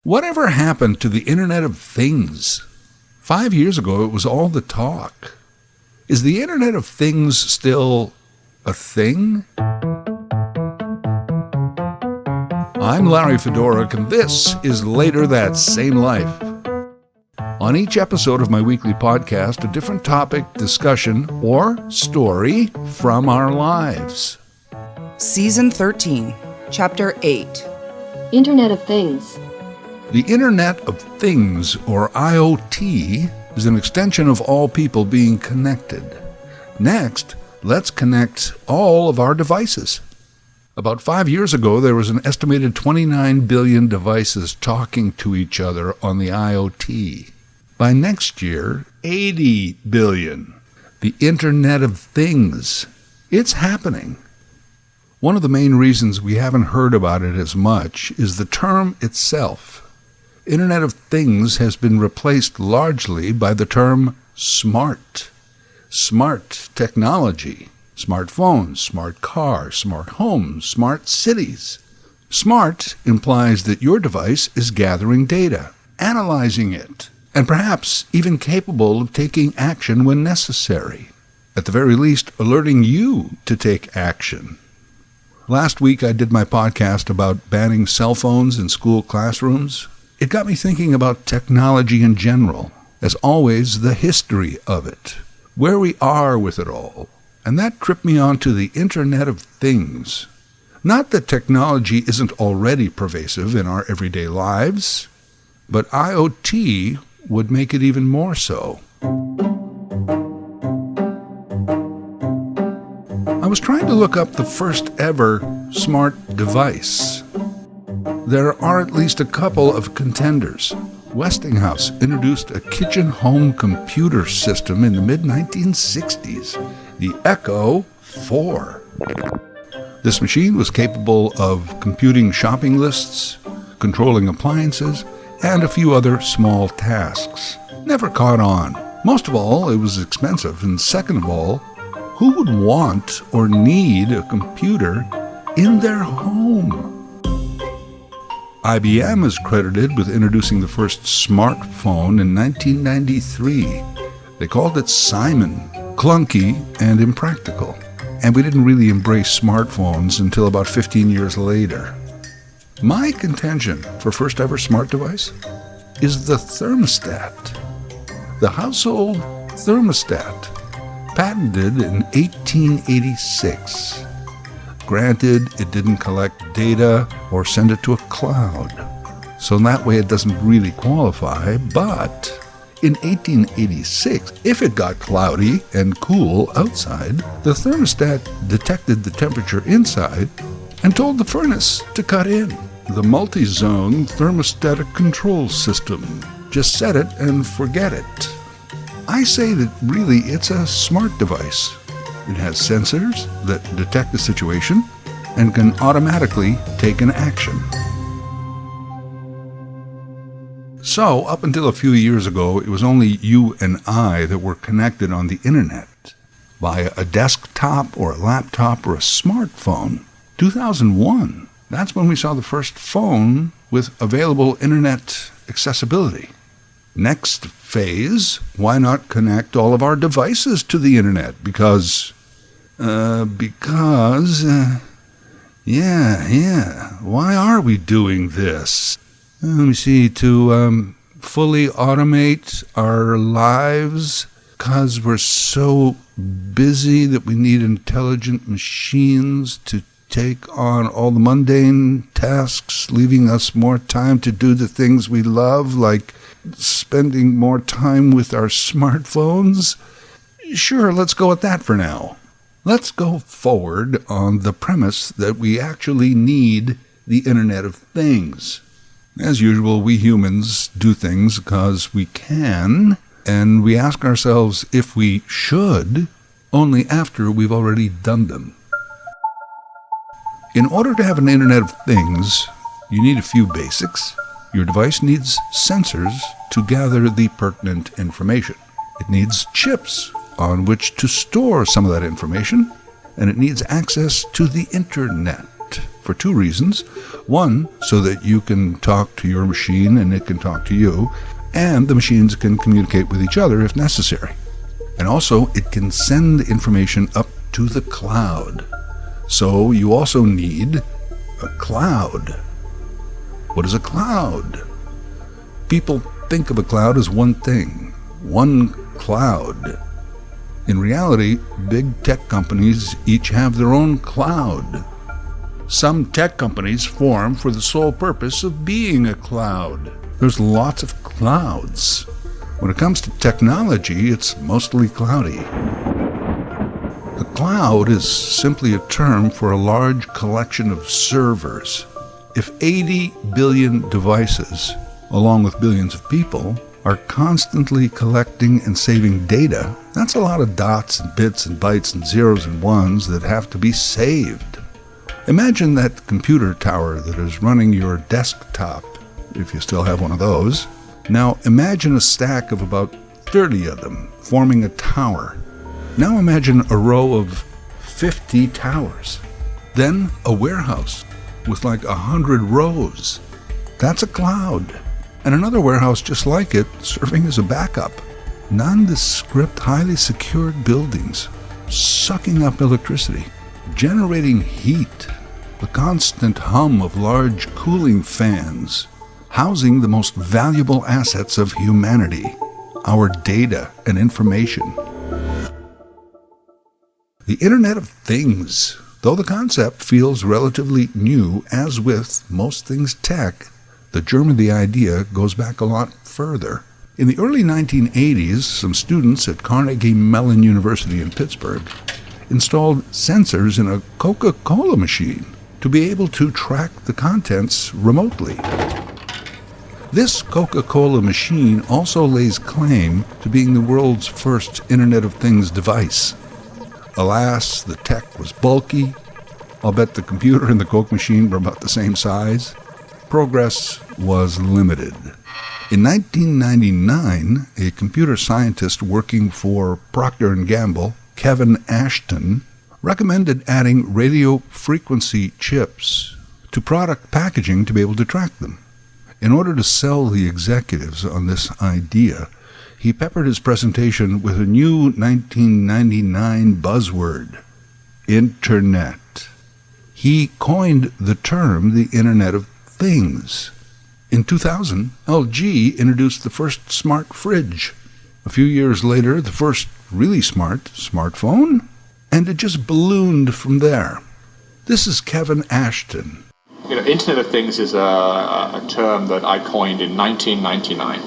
Whatever happened to the Internet of Things? 5 years ago, it was all the talk. Is the Internet of Things still a thing? I'm Larry Fedoruk, and this is Later That Same Life. On each episode of my weekly podcast, a different topic, discussion, or story from our lives. Season 13, Chapter 8. Internet of Things. The Internet of Things, or IoT, is an extension of all people being connected. Next, let's connect all of our devices. About 5 years ago, there was an estimated 29 billion devices talking to each other on the IoT. By next year, 80 billion. The Internet of Things. It's happening. One of the main reasons we haven't heard about it as much is the term itself. Internet of Things has been replaced largely by the term smart. Smart technology. Smartphones, smart cars, smart homes, smart cities. Smart implies that your device is gathering data, analyzing it, and perhaps even capable of taking action when necessary. At the very least, alerting you to take action. Last week I did my podcast about banning cell phones in school classrooms. It got me thinking about technology in general, as always the history of it, where we are with it all. And that tripped me onto the Internet of Things. Not that technology isn't already pervasive in our everyday lives, but IoT would make it even more so. I was trying to look up the first ever smart device. There are at least a couple of contenders. Westinghouse introduced a kitchen home computer system in the mid-1960s, the Echo 4. This machine was capable of computing shopping lists, controlling appliances, and a few other small tasks. Never caught on. Most of all, it was expensive, and second of all, who would want or need a computer in their home? IBM is credited with introducing the first smartphone in 1993. They called it Simon, clunky and impractical. And we didn't really embrace smartphones until about 15 years later. My contention for first ever smart device is the thermostat. The household thermostat, patented in 1886. Granted, it didn't collect data or send it to a cloud, so in that way it doesn't really qualify, but in 1886, if it got cloudy and cool outside, the thermostat detected the temperature inside and told the furnace to cut in. The multi-zone thermostatic control system. Just set it and forget it. I say that really it's a smart device. It has sensors that detect the situation and can automatically take an action. So, up until a few years ago, it was only you and I that were connected on the internet via a desktop or a laptop or a smartphone. 2001, that's when we saw the first phone with available internet accessibility. Next phase, why not connect all of our devices to the internet? Because, why are we doing this? Let me see, to fully automate our lives, because we're so busy that we need intelligent machines to take on all the mundane tasks, leaving us more time to do the things we love, like spending more time with our smartphones? Sure, let's go with that for now. Let's go forward on the premise that we actually need the Internet of Things. As usual, we humans do things because we can, and we ask ourselves if we should only after we've already done them. In order to have an Internet of Things, you need a few basics. Your device needs sensors to gather the pertinent information. It needs chips on which to store some of that information, and it needs access to the internet for two reasons. One, so that you can talk to your machine and it can talk to you, and the machines can communicate with each other if necessary. And also, it can send information up to the cloud. So you also need a cloud. What is a cloud? People think of a cloud as one thing, one cloud. In reality, big tech companies each have their own cloud. Some tech companies form for the sole purpose of being a cloud. There's lots of clouds. When it comes to technology, it's mostly cloudy. The cloud is simply a term for a large collection of servers. If 80 billion devices, along with billions of people, are constantly collecting and saving data, that's a lot of dots and bits and bytes and zeros and ones that have to be saved. Imagine that computer tower that is running your desktop, if you still have one of those. Now imagine a stack of about 30 of them forming a tower. Now imagine a row of 50 towers. Then a warehouse with like 100 rows. That's a cloud. And another warehouse just like it, serving as a backup. Nondescript, highly secured buildings, sucking up electricity, generating heat, the constant hum of large cooling fans, housing the most valuable assets of humanity, our data and information. The Internet of Things, though the concept feels relatively new, as with most things tech, the germ of the idea goes back a lot further. In the early 1980s, some students at Carnegie Mellon University in Pittsburgh installed sensors in a Coca-Cola machine to be able to track the contents remotely. This Coca-Cola machine also lays claim to being the world's first Internet of Things device. Alas, the tech was bulky. I'll bet the computer and the Coke machine were about the same size. Progress was limited. In 1999, a computer scientist working for Procter & Gamble, Kevin Ashton, recommended adding radio frequency chips to product packaging to be able to track them. In order to sell the executives on this idea, he peppered his presentation with a new 1999 buzzword, Internet. He coined the term the Internet of Things. In 2000, LG introduced the first smart fridge. A few years later, the first really smart smartphone, and it just ballooned from there. This is Kevin Ashton. Internet of Things is a term that I coined in 1999.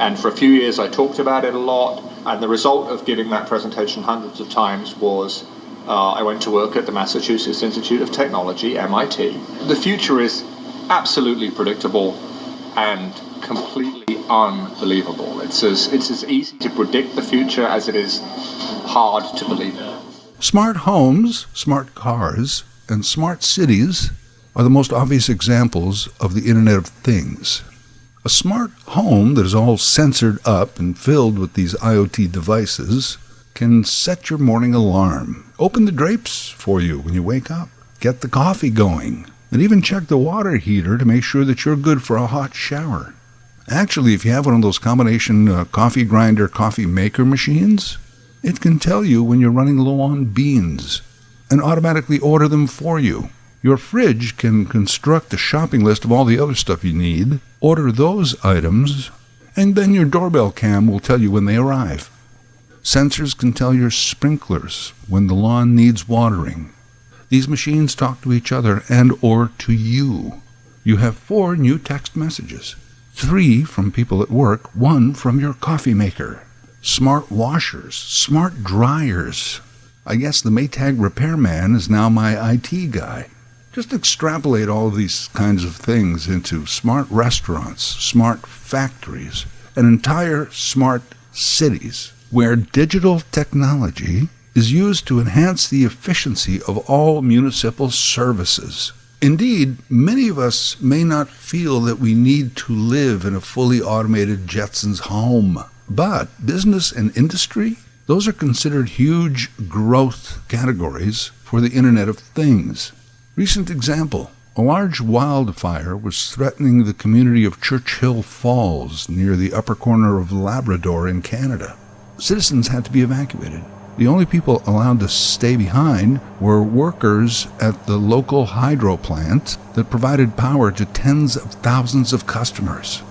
And for a few years I talked about it a lot, and the result of giving that presentation hundreds of times was I went to work at the Massachusetts Institute of Technology, MIT. The future is absolutely predictable and completely unbelievable. It's as easy to predict the future as it is hard to believe it. Smart homes, smart cars, and smart cities are the most obvious examples of the Internet of Things. A smart home that is all sensored up and filled with these IoT devices can set your morning alarm, open the drapes for you when you wake up, get the coffee going, and even check the water heater to make sure that you're good for a hot shower. Actually, if you have one of those combination coffee grinder, coffee maker machines, it can tell you when you're running low on beans and automatically order them for you. Your fridge can construct a shopping list of all the other stuff you need, order those items, and then your doorbell cam will tell you when they arrive. Sensors can tell your sprinklers when the lawn needs watering. These machines talk to each other and or to you. You have 4 new text messages, 3 from people at work, 1 from your coffee maker. Smart washers, smart dryers. I guess the Maytag repairman is now my IT guy. Just extrapolate all of these kinds of things into smart restaurants, smart factories, and entire smart cities where digital technology is used to enhance the efficiency of all municipal services. Indeed, many of us may not feel that we need to live in a fully automated Jetsons home, but business and industry, those are considered huge growth categories for the Internet of Things. Recent example, A large wildfire was threatening the community of Churchill Falls near the upper corner of Labrador in Canada. Citizens had to be evacuated. The only people allowed to stay behind were workers at the local hydro plant that provided power to tens of thousands of customers.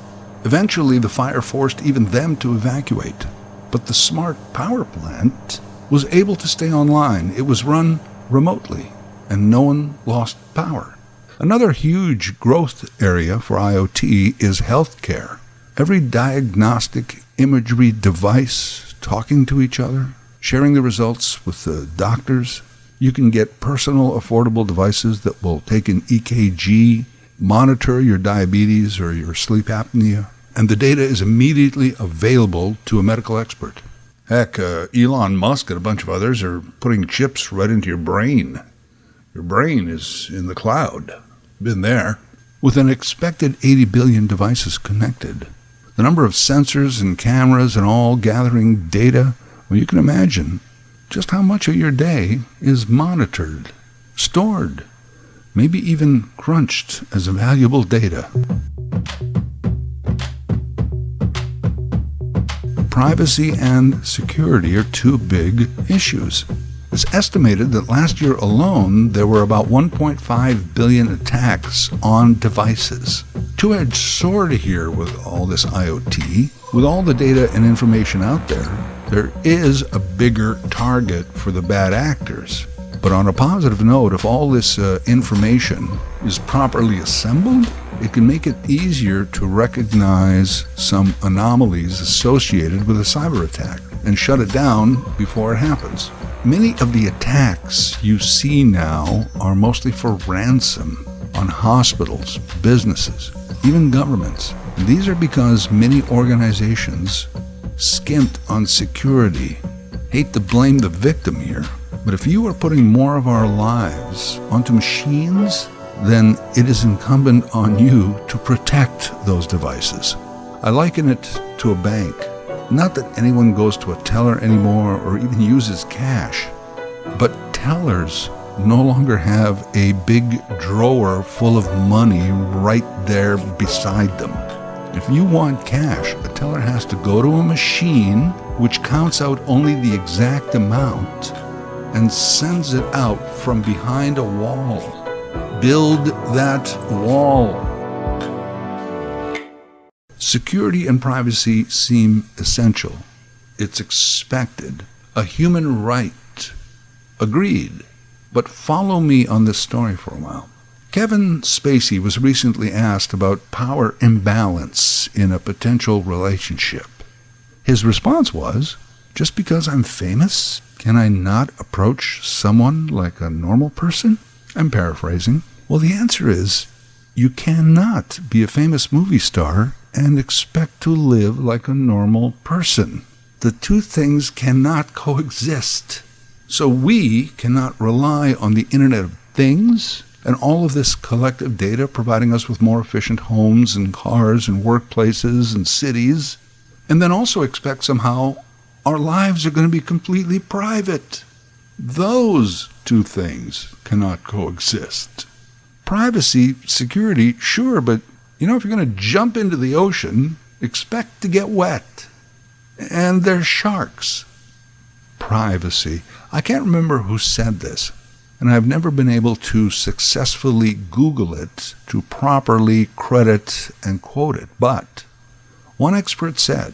Eventually, the fire forced even them to evacuate. But the smart power plant was able to stay online. It was run remotely, and no one lost power. Another huge growth area for IoT is healthcare. Every diagnostic imagery device talking to each other, sharing the results with the doctors. You can get personal, affordable devices that will take an EKG, monitor your diabetes or your sleep apnea, and the data is immediately available to a medical expert. Heck, Elon Musk and a bunch of others are putting chips right into your brain. Your brain is in the cloud. Been there. With an expected 80 billion devices connected, the number of sensors and cameras and all gathering data, well, you can imagine just how much of your day is monitored, stored, maybe even crunched as valuable data. Privacy and security are two big issues. It's estimated that last year alone there were about 1.5 billion attacks on devices. Two-edged sword here with all this IoT. With all the data and information out there is a bigger target for the bad actors. But on a positive note, if all this information is properly assembled, it can make it easier to recognize some anomalies associated with a cyber attack and shut it down before it happens. Many of the attacks you see now are mostly for ransom on hospitals, businesses, even governments. And these are because many organizations skimped on security. Hate to blame the victim here, but if you are putting more of our lives onto machines, then it is incumbent on you to protect those devices. I liken it to a bank. Not that anyone goes to a teller anymore or even uses cash, but tellers no longer have a big drawer full of money right there beside them. If you want cash, a teller has to go to a machine which counts out only the exact amount and sends it out from behind a wall. Build that wall. Security and privacy seem essential. It's expected. A human right. Agreed. But follow me on this story for a while. Kevin Spacey was recently asked about power imbalance in a potential relationship. His response was, just because I'm famous, can I not approach someone like a normal person? I'm paraphrasing. Well, the answer is, you cannot be a famous movie star and expect to live like a normal person. The two things cannot coexist. So we cannot rely on the Internet of Things and all of this collective data providing us with more efficient homes and cars and workplaces and cities, and then also expect somehow our lives are going to be completely private. Those two things cannot coexist. Privacy, security, sure, but if you're going to jump into the ocean, expect to get wet. And there's sharks. Privacy. I can't remember who said this, and I've never been able to successfully Google it to properly credit and quote it. But one expert said,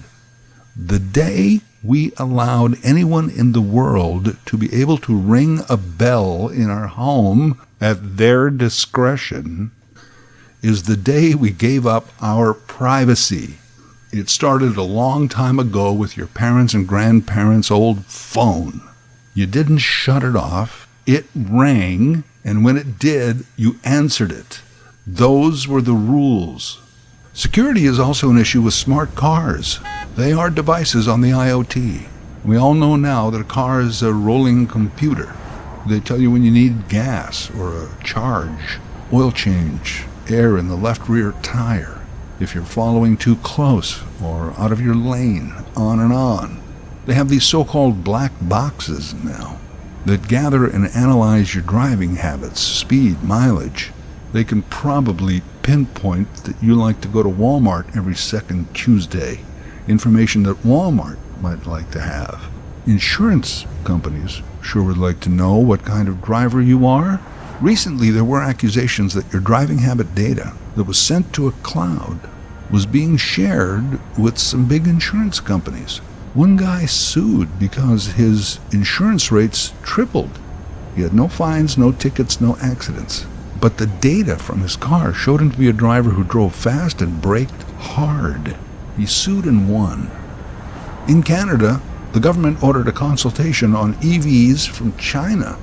the day we allowed anyone in the world to be able to ring a bell in our home at their discretion is the day we gave up our privacy. It started a long time ago with your parents' and grandparents' old phone. You didn't shut it off. It rang, and when it did, you answered it. Those were the rules. Security is also an issue with smart cars. They are devices on the IoT. We all know now that a car is a rolling computer. They tell you when you need gas or a charge, oil change, air in the left rear tire, if you're following too close or out of your lane, on and on. They have these so-called black boxes now that gather and analyze your driving habits, speed, mileage, They can probably pinpoint that you like to go to Walmart every second Tuesday, information that Walmart might like to have. Insurance companies sure would like to know what kind of driver you are. Recently, there were accusations that your driving habit data that was sent to a cloud was being shared with some big insurance companies. One guy sued because his insurance rates tripled. He had no fines, no tickets, no accidents. But the data from his car showed him to be a driver who drove fast and braked hard. He sued and won. In Canada, the government ordered a consultation on EVs from China.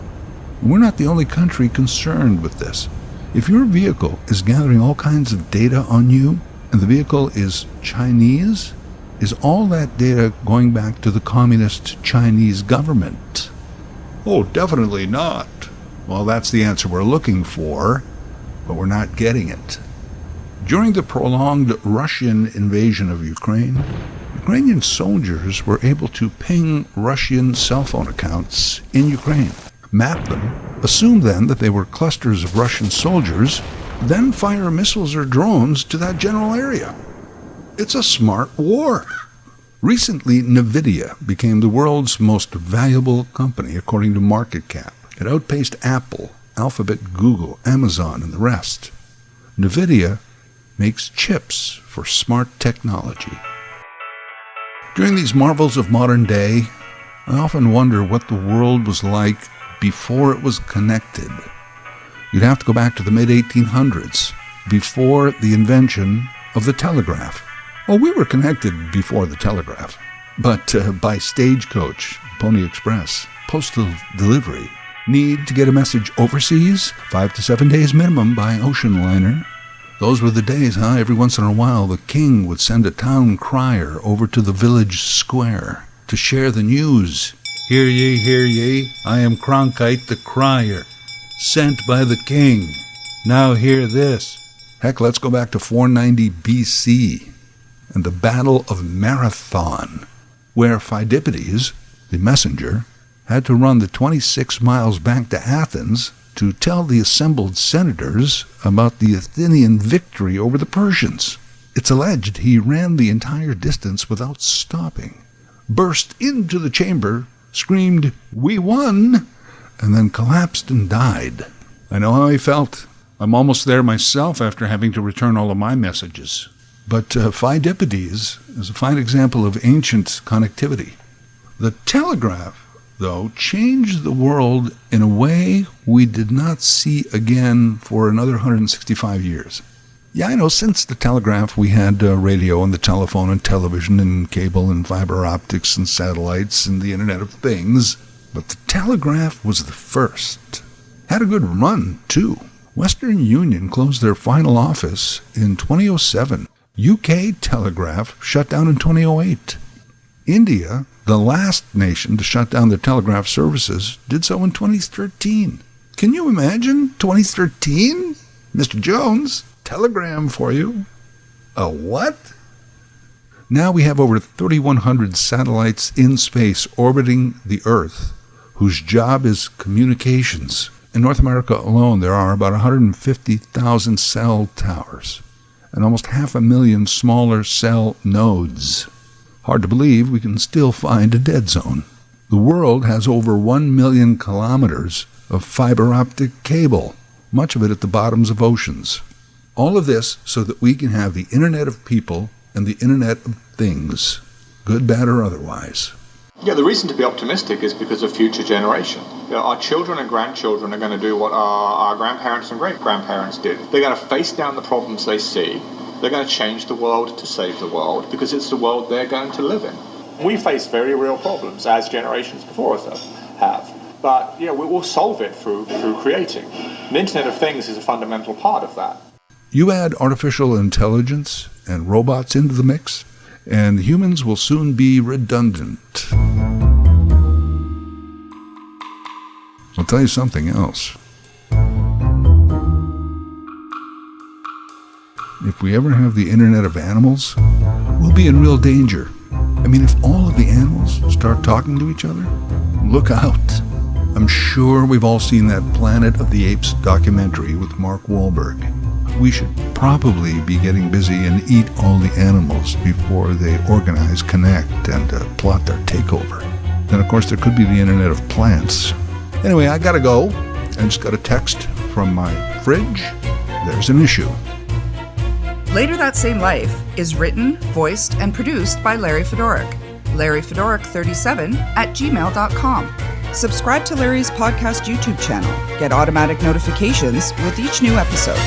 We're not the only country concerned with this. If your vehicle is gathering all kinds of data on you, and the vehicle is Chinese, is all that data going back to the communist Chinese government? Oh, definitely not. Well, that's the answer we're looking for, but we're not getting it. During the prolonged Russian invasion of Ukraine, Ukrainian soldiers were able to ping Russian cell phone accounts in Ukraine, map them, assume then that they were clusters of Russian soldiers, then fire missiles or drones to that general area. It's a smart war. Recently, NVIDIA became the world's most valuable company according to market cap. It outpaced Apple, Alphabet, Google, Amazon, and the rest. NVIDIA makes chips for smart technology. During these marvels of modern day, I often wonder what the world was like before it was connected. You'd have to go back to the mid-1800s, before the invention of the telegraph. Well, we were connected before the telegraph, but by stagecoach, Pony Express, postal delivery. Need to get a message overseas? 5 to 7 days minimum by ocean liner. Those were the days, huh? Every once in a while, the king would send a town crier over to the village square to share the news. Hear ye, I am Cronkite the crier, sent by the king. Now hear this. Heck, let's go back to 490 BC and the Battle of Marathon, where Pheidippides, the messenger, had to run the 26 miles back to Athens to tell the assembled senators about the Athenian victory over the Persians. It's alleged he ran the entire distance without stopping, burst into the chamber, screamed, "We won!" and then collapsed and died. I know how he felt. I'm almost there myself after having to return all of my messages. But Pheidippides is a fine example of ancient connectivity. The telegraph, though, changed the world in a way we did not see again for another 165 years. Yeah, I know, since the telegraph we had radio and the telephone and television and cable and fiber optics and satellites and the Internet of Things, but the telegraph was the first. Had a good run, too. Western Union closed their final office in 2007. UK Telegraph shut down in 2008. India, the last nation to shut down their telegraph services, did so in 2013. Can you imagine? 2013? Mr. Jones, telegram for you. A what? Now we have over 3,100 satellites in space orbiting the Earth, whose job is communications. In North America alone, there are about 150,000 cell towers and almost 500,000 smaller cell nodes. Hard to believe we can still find a dead zone. The world has over 1 million kilometers of fiber optic cable, much of it at the bottoms of oceans. All of this so that we can have the Internet of People and the Internet of Things, good, bad, or otherwise. Yeah, the reason to be optimistic is because of future generation. Our children and grandchildren are going to do what our grandparents and great-grandparents did. They're going to face down the problems they see. They're going to change the world to save the world because it's the world they're going to live in. We face very real problems, as generations before us have. But we will solve it through creating. The Internet of Things is a fundamental part of that. You add artificial intelligence and robots into the mix, and humans will soon be redundant. I'll tell you something else. If we ever have the Internet of Animals, we'll be in real danger. I mean, if all of the animals start talking to each other, look out. I'm sure we've all seen that Planet of the Apes documentary with Mark Wahlberg. We should probably be getting busy and eat all the animals before they organize, connect, and plot their takeover. Then, of course, there could be the Internet of Plants. Anyway, I gotta go. I just got a text from my fridge. There's an issue. Later That Same Life is written, voiced, and produced by Larry Fedoruk. LarryFedoruk37@gmail.com. Subscribe to Larry's podcast YouTube channel. Get automatic notifications with each new episode.